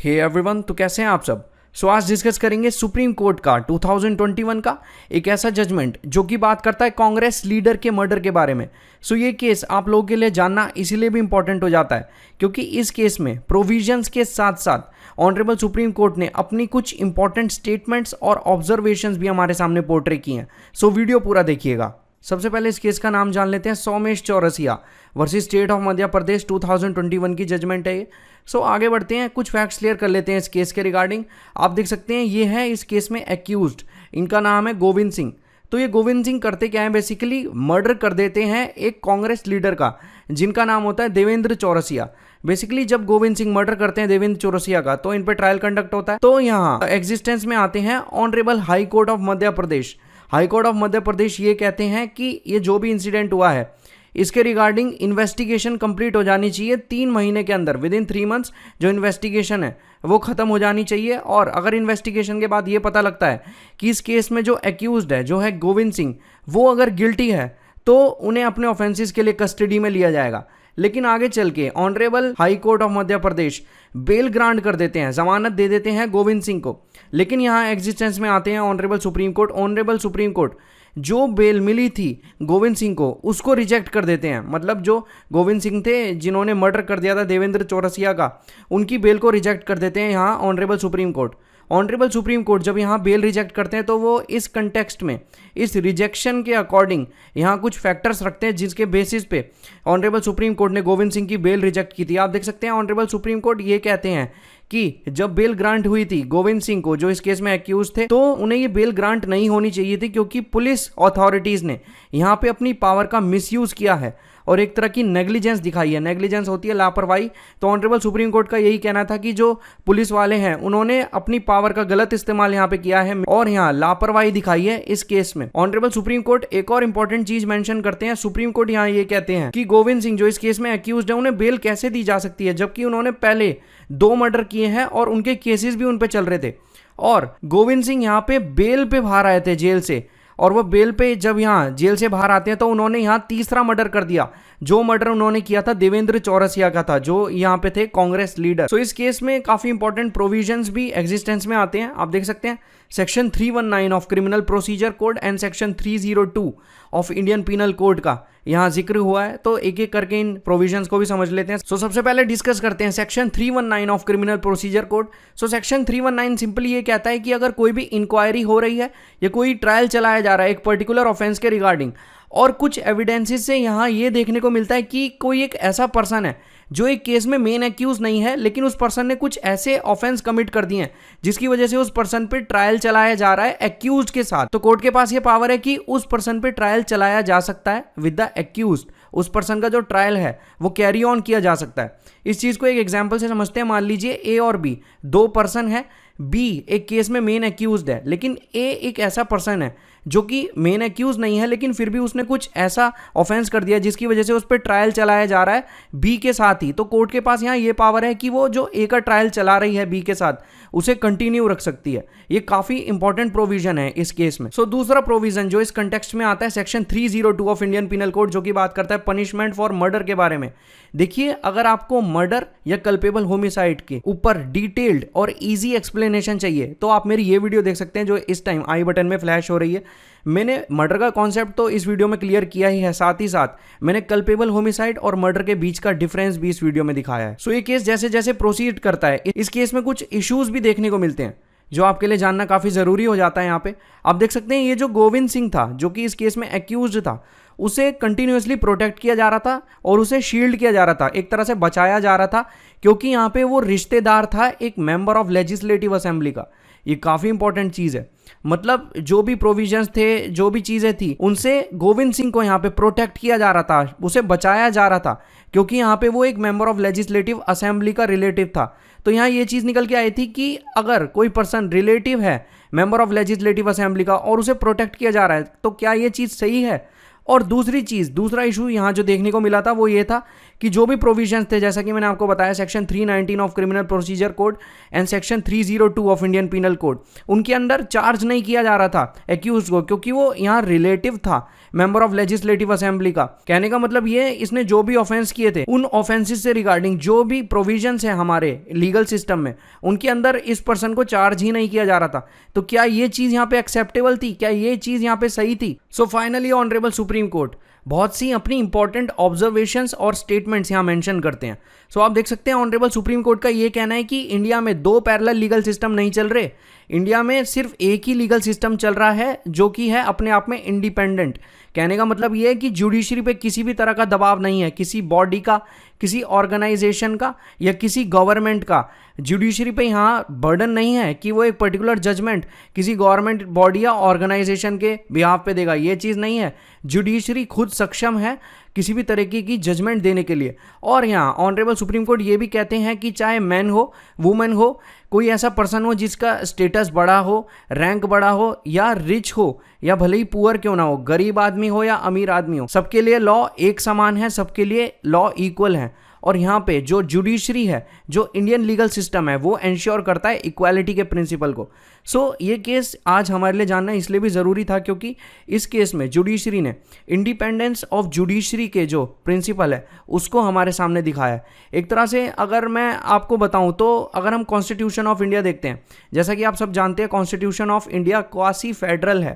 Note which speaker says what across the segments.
Speaker 1: Hey everyone, तो कैसे हैं आप सब। आज डिस्कस करेंगे सुप्रीम कोर्ट का 2021 का एक ऐसा जजमेंट जो कि बात करता है कांग्रेस लीडर के मर्डर के बारे में। ये केस आप लोगों के लिए जानना इसीलिए भी इंपॉर्टेंट हो जाता है क्योंकि इस केस में प्रोविजंस के साथ साथ ऑनरेबल सुप्रीम कोर्ट ने अपनी कुछ इंपॉर्टेंट स्टेटमेंट्स और ऑब्जर्वेशंस भी हमारे सामने पोर्ट्रे किए हैं। वीडियो पूरा देखिएगा। सबसे पहले इस केस का नाम जान लेते हैं। Somesh Chaurasia versus state of Madhya Pradesh 2021 की जजमेंट है ये। आगे बढ़ते हैं, कुछ फैक्ट्स क्लियर कर लेते हैं इस केस के रिगार्डिंग। आप देख सकते हैं ये है इस केस में एक्यूज्ड, इनका नाम है गोविंद सिंह। तो ये गोविंद सिंह करते क्या है, बेसिकली मर्डर कर देते हैं एक कांग्रेस लीडर का जिनका नाम होता है देवेंद्र चौरसिया। बेसिकली जब गोविंद सिंह मर्डर करते हैं देवेंद्र चौरसिया का तो इन पे ट्रायल कंडक्ट होता है। तो यहाँ एग्जिस्टेंस में आते हैं honourable high court of Madhya Pradesh. High court of Madhya Pradesh ये कहते हैं कि ये जो भी इंसिडेंट हुआ है इसके रिगार्डिंग इन्वेस्टिगेशन कंप्लीट हो जानी चाहिए 3 महीने के अंदर। विद इन 3 मंथ्स जो इन्वेस्टिगेशन है वो खत्म हो जानी चाहिए। और अगर इन्वेस्टिगेशन के बाद ये पता लगता है कि इस केस में जो एक्यूज्ड है, जो है गोविंद सिंह, वो अगर गिल्टी है तो उन्हें अपने ऑफेंसेस के लिए कस्टडी में लिया जाएगा। लेकिन आगे चल के honourable high court of Madhya Pradesh bell grant कर देते हैं, जमानत दे देते हैं गोविंद सिंह को। लेकिन यहाँ एग्जिस्टेंस में आते हैं honourable supreme court. Honourable supreme court जो बेल मिली थी गोविंद सिंह को उसको रिजेक्ट कर देते हैं। मतलब जो गोविंद सिंह थे जिन्होंने मर्डर कर दिया था देवेंद्र चौरसिया का, उनकी बेल को रिजेक्ट कर देते हैं यहाँ honourable supreme court. Honourable supreme court जब यहाँ बेल रिजेक्ट करते हैं तो वो इस कंटेक्स्ट में इस रिजेक्शन के अकॉर्डिंग यहाँ कुछ फैक्टर्स रखते हैं जिसके बेसिस पे ऑनरेबल सुप्रीम कोर्ट ने गोविंद सिंह की बेल रिजेक्ट की थी। आप देख सकते हैं ऑनरेबल सुप्रीम कोर्ट ये कहते हैं कि जब बेल ग्रांट हुई थी गोविंद सिंह को, जो इस केस में एक्यूज थे, तो उन्हें ये बेल ग्रांट नहीं होनी चाहिए थी क्योंकि पुलिस अथॉरिटीज ने यहाँ पे अपनी पावर का मिसयूज किया है और एक तरह की नेग्लिजेंस दिखाई है। नेग्लिजेंस होती है लापरवाही। तो ऑनरेबल सुप्रीम कोर्ट का यही कहना था कि जो पुलिस वाले हैं उन्होंने अपनी पावर का गलत इस्तेमाल यहाँ पे किया है और यहाँ लापरवाही दिखाई है इस केस में। ऑनरेबल सुप्रीम कोर्ट एक और इंपॉर्टेंट चीज मेंशन करते हैं। सुप्रीम कोर्ट यहाँ ये कहते हैं कि गोविंद सिंह जो इस केस में एक्यूज्ड है उन्हें बेल कैसे दी जा सकती है जबकि उन्होंने पहले 2 मर्डर किए हैं और उनके केसेस भी उन पे चल रहे थे। और गोविंद सिंह यहाँ पे बेल पे बाहर आए थे जेल से, और वो बेल पे जब यहाँ जेल से बाहर आते हैं तो उन्होंने यहाँ तीसरा मर्डर कर दिया। जो मर्डर उन्होंने किया था देवेंद्र चौरसिया का था, जो यहाँ पे थे कांग्रेस लीडर। इस केस में काफी इंपॉर्टेंट प्रोविजंस भी एग्जिस्टेंस में आते हैं। आप देख सकते हैं section 319 of criminal procedure code and section 302 of Indian penal code का यहाँ जिक्र हुआ है। तो एक एक करके इन प्रोविजंस को भी समझ लेते हैं। सबसे पहले डिस्कस करते हैं section 319 of criminal procedure code. Section 319 simply ये कहता है कि अगर कोई भी इंक्वायरी हो रही है या कोई ट्रायल चलाया जा रहा है एक पर्टिकुलर ऑफेंस के रिगार्डिंग और कुछ एविडेंसेस से यहाँ ये देखने को मिलता है कि कोई एक ऐसा पर्सन है जो एक केस में मेन एक्यूज नहीं है, लेकिन उस पर्सन ने कुछ ऐसे ऑफेंस कमिट कर दिए हैं जिसकी वजह से उस पर्सन पे ट्रायल चलाया जा रहा है एक्यूज के साथ। तो कोर्ट के पास ये पावर है कि उस पर्सन पे ट्रायल चलाया जा सकता है विद द एक्यूज। उस पर्सन का जो ट्रायल है वो कैरी ऑन किया जा सकता है। इस चीज को एक एग्जाम्पल से समझते हैं। मान लीजिए ए और बी 2 पर्सन है, बी एक केस में मेन एक्यूज्ड है, लेकिन ए एक ऐसा पर्सन है जो कि मेन एक्यूज नहीं है लेकिन फिर भी उसने कुछ ऐसा ऑफेंस कर दिया जिसकी वजह से उस पर ट्रायल चलाया जा रहा है बी के साथ ही। तो कोर्ट के पास यहाँ ये पावर है कि वो जो ए का ट्रायल चला रही है बी के साथ उसे कंटिन्यू रख सकती है। ये काफी इंपॉर्टेंट प्रोविजन है इस केस में। दूसरा प्रोविजन जो इस कंटेक्स्ट में आता है section 302 of Indian penal code, जो कि बात करता है पनिशमेंट फॉर मर्डर के बारे में। देखिए, अगर आपको मर्डर या कल्पेबल होमिसाइड के ऊपर डिटेल्ड और इजी एक्सप्लेनेशन चाहिए तो आप मेरी ये वीडियो देख सकते हैं जो इस टाइम आई बटन में फ्लैश हो रही है। मैंने मर्डर का कॉन्सेप्ट तो इस वीडियो में क्लियर किया ही है, साथ ही साथ मैंने कल्पेबल होमिसाइड और मर्डर के बीच का डिफरेंस भी इस वीडियो में दिखाया है। ये केस जैसे जैसे प्रोसीड करता है इस केस में कुछ इश्यूज भी देखने को मिलते हैं जो आपके लिए जानना काफी जरूरी हो जाता है। यहाँ पे आप देख सकते हैं ये जो गोविंद सिंह था जो कि इस केस में एक्यूज्ड था, उसे कंटिन्यूअसली प्रोटेक्ट किया जा रहा था और उसे शील्ड किया जा रहा था, एक तरह से बचाया जा रहा था क्योंकि यहाँ पे वो रिश्तेदार था एक मेंबर ऑफ लेजिस्लेटिव असेंबली का। ये काफी इंपॉर्टेंट चीज है। मतलब जो भी प्रोविजंस थे, जो भी चीजें थी, उनसे गोविंद सिंह को यहाँ पे प्रोटेक्ट किया जा रहा था, उसे बचाया जा रहा था क्योंकि यहाँ पे वो एक मेंबर ऑफ लेजिस्लेटिव असेंबली का रिलेटिव था। तो यहाँ ये चीज निकल के आई थी कि अगर कोई पर्सन रिलेटिव है मेंबर ऑफ लेजिस्लेटिव असेंबली का और उसे प्रोटेक्ट किया जा रहा है तो क्या ये चीज सही है। और दूसरी चीज, दूसरा इशू यहाँ जो देखने को मिला था वो ये था कि जो भी प्रोविजंस थे, जैसा कि मैंने आपको बताया section 319 of criminal procedure code and section 302 of Indian penal code, उनके अंदर चार्ज नहीं किया जा रहा था एक्यूज को, क्योंकि वो यहाँ रिलेटिव था मेंबर ऑफ लेजिस्लेटिव असेंबली का। कहने का मतलब ये, इसने जो भी ऑफेंस किए थे उन ऑफेंसेस से रिगार्डिंग जो भी प्रोविजंस है हमारे लीगल सिस्टम में, उनके अंदर इस पर्सन को चार्ज ही नहीं किया जा रहा था। तो क्या ये चीज यहाँ पे एक्सेप्टेबल थी? क्या ये चीज यहाँ पे सही थी? So finally honourable supreme court बहुत सी अपनी इंपॉर्टेंट ऑब्जर्वेशंस और स्टेटमेंट्स यहाँ मेंशन करते हैं। सो आप देख सकते हैं ऑनरेबल सुप्रीम कोर्ट का ये कहना है कि इंडिया में दो पैरेलल लीगल सिस्टम नहीं चल रहे, इंडिया में सिर्फ एक ही लीगल सिस्टम चल रहा है जो कि है अपने आप में इंडिपेंडेंट। कहने का मतलब ये है कि जुडिशरी पे किसी भी तरह का दबाव नहीं है, किसी बॉडी का, किसी ऑर्गेनाइजेशन का या किसी गवर्नमेंट का। जुडिशरी पे यहाँ बर्डन नहीं है कि वो एक पर्टिकुलर जजमेंट किसी गवर्नमेंट बॉडी या ऑर्गेनाइजेशन के बिहाफ पे देगा, ये चीज़ नहीं है। जुडिशरी खुद सक्षम है किसी भी तरीके की जजमेंट देने के लिए। और यहाँ ऑनरेबल सुप्रीम कोर्ट ये भी कहते हैं कि चाहे मैन हो, वुमेन हो, कोई ऐसा पर्सन हो जिसका स्टेटस बड़ा हो, रैंक बड़ा हो या रिच हो, या भले ही पुअर क्यों ना हो, गरीब आदमी हो या अमीर आदमी हो, सबके लिए लॉ एक समान है, सबके लिए लॉ इक्वल है। और यहाँ पे जो जुडिशरी है, जो इंडियन लीगल सिस्टम है, वो एंश्योर करता है इक्वालिटी के प्रिंसिपल को। सो ये केस आज हमारे लिए जानना इसलिए भी ज़रूरी था क्योंकि इस केस में जुडिशरी ने इंडिपेंडेंस ऑफ जुडिशरी के जो प्रिंसिपल है उसको हमारे सामने दिखाया है। एक तरह से अगर मैं आपको बताऊं तो अगर हम कॉन्स्टिट्यूशन ऑफ इंडिया देखते हैं, जैसा कि आप सब जानते हैं constitution of India quasi federal है।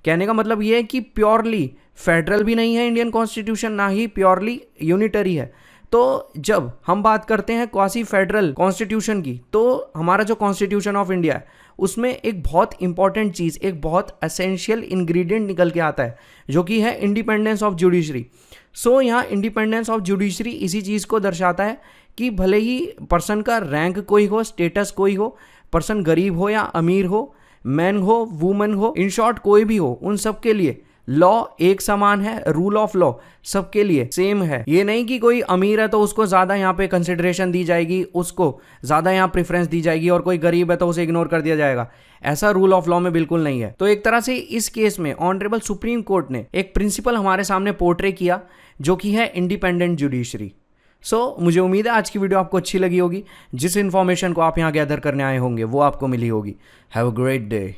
Speaker 1: कहने का मतलब ये है कि प्योरली फेडरल भी नहीं है इंडियन कॉन्स्टिट्यूशन, ना ही प्योरली यूनिटरी है। तो जब हम बात करते हैं क्वासी फेडरल कॉन्स्टिट्यूशन की, तो हमारा जो कॉन्स्टिट्यूशन ऑफ इंडिया है उसमें एक बहुत इंपॉर्टेंट चीज़, एक बहुत एसेंशियल इंग्रेडिएंट निकल के आता है, जो कि है इंडिपेंडेंस ऑफ जुडिशरी। सो यहाँ इंडिपेंडेंस ऑफ जुडिशरी इसी चीज़ को दर्शाता है कि भले ही पर्सन का रैंक कोई हो, स्टेटस कोई हो, पर्सन गरीब हो या अमीर हो, मैन हो, वुमेन हो, इन शॉर्ट कोई भी हो, उन सब के लिए लॉ एक समान है, रूल ऑफ लॉ सबके लिए सेम है। ये नहीं कि कोई अमीर है तो उसको ज़्यादा यहाँ पे कंसिडरेशन दी जाएगी, उसको ज़्यादा यहाँ प्रेफरेंस दी जाएगी, और कोई गरीब है तो उसे इग्नोर कर दिया जाएगा। ऐसा रूल ऑफ लॉ में बिल्कुल नहीं है। तो एक तरह से इस केस में ऑनरेबल सुप्रीम कोर्ट ने एक प्रिंसिपल हमारे सामने पोर्ट्रे किया, जो कि है इंडिपेंडेंट जुडिशरी। सो मुझे उम्मीद है आज की वीडियो आपको अच्छी लगी होगी। जिस इन्फॉर्मेशन को आप यहाँ गैदर करने आए होंगे वो आपको मिली होगी। Have a great day.